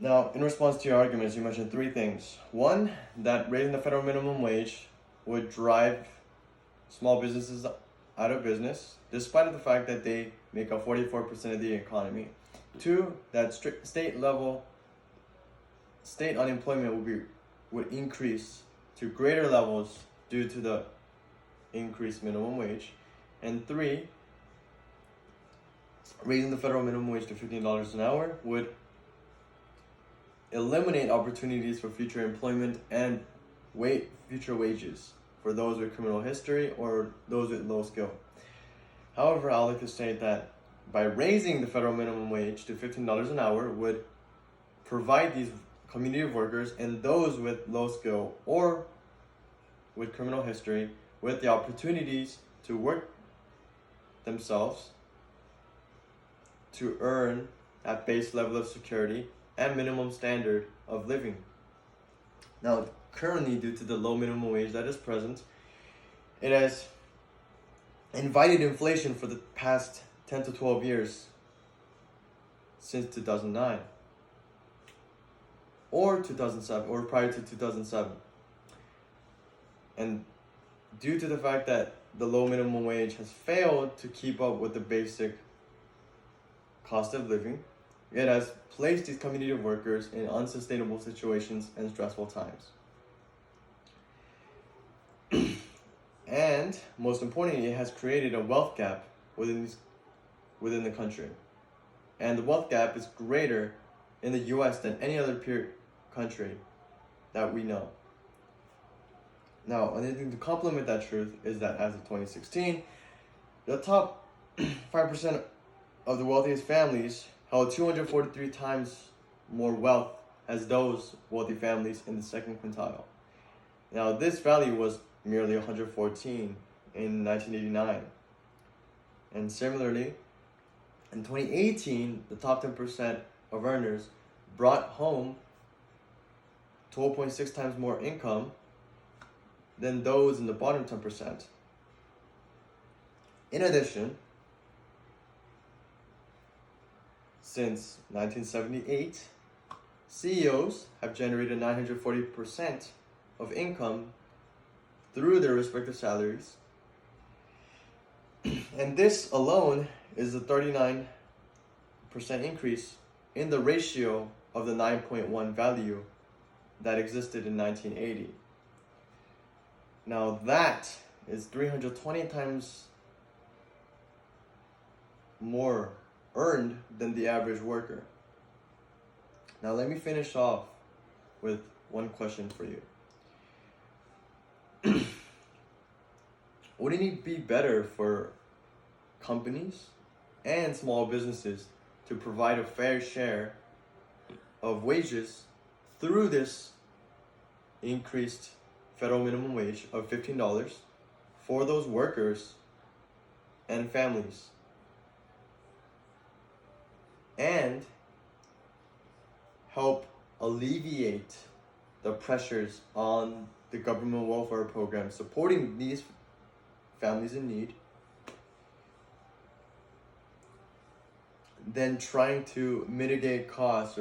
Now, in response to your arguments, you mentioned three things. One, that raising the federal minimum wage would drive small businesses out of business, despite the fact that they make up 44% of the economy. Two, that state unemployment would increase to greater levels due to the increased minimum wage. And three, raising the federal minimum wage to $15 an hour would eliminate opportunities for future employment and future wages for those with criminal history or those with low skill. However, I'd like to state that by raising the federal minimum wage to $15 an hour would provide these community workers and those with low skill or with criminal history with the opportunities to work themselves to earn that base level of security and minimum standard of living. Now, currently, due to the low minimum wage that is present, it has invited inflation for the past 10 to 12 years since 2009 or 2007 or prior to 2007. And due to the fact that the low minimum wage has failed to keep up with the basic cost of living, it has placed these community workers in unsustainable situations and stressful times. And most importantly, it has created a wealth gap within the country. And the wealth gap is greater in the US than any other peer country that we know. Now, another thing to complement that truth is that as of 2016, the top 5% of the wealthiest families held 243 times more wealth as those wealthy families in the second quintile. Now, this value was merely 114 in 1989. And similarly, in 2018, the top 10% of earners brought home 12.6 times more income than those in the bottom 10%. In addition, since 1978, CEOs have generated 940% of income through their respective salaries. And this alone is a 39% increase in the ratio of the 9.1 value that existed in 1980. Now that is 320 times more earned than the average worker. Now let me finish off with one question for you. Wouldn't it be better for companies and small businesses to provide a fair share of wages through this increased federal minimum wage of $15 for those workers and families, and help alleviate the pressures on the government welfare program supporting these families in need, than trying to mitigate costs